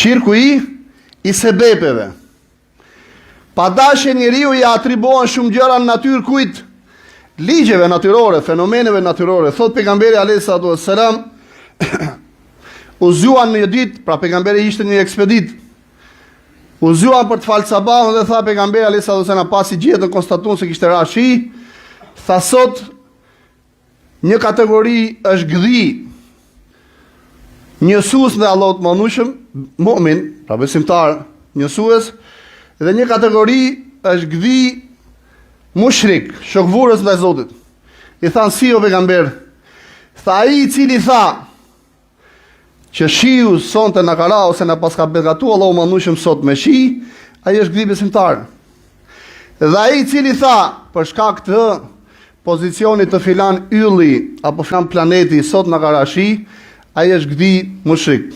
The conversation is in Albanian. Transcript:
Shirku i sebepeve. Pa dashje njeriu i atribuon shumë gjëra në natyrë kujt? Ligjeve natyrore, fenomeneve natyrore. Thot pejgamberi alayhis salam, u zgjuan në një ditë, pra pejgamberi ishte në një ekspedit. U zgjuan për të falë sabahun dhe tha pejgamberi alayhis salam pasi gjetën konstatuan se kishte ra shi, tha sot një kategori është gdhi njësues dhe Allahut mëndueshëm, mu'min, pra besimtar, njësues, dhe një kategori është gdhi mushrik, shokvurës ndaj Zotit. I thanë si o pejgamber? Tha ai i cili tha që shiu sonte na ka ra ose na paska begatu Allahu mëndueshëm sot me shi, ai është gdhi besimtar. Dhe ai i cili tha për shkak të pozicionit të filan ylli apo filan planeti sot na ka ra shi, ai është gdhi mushrik.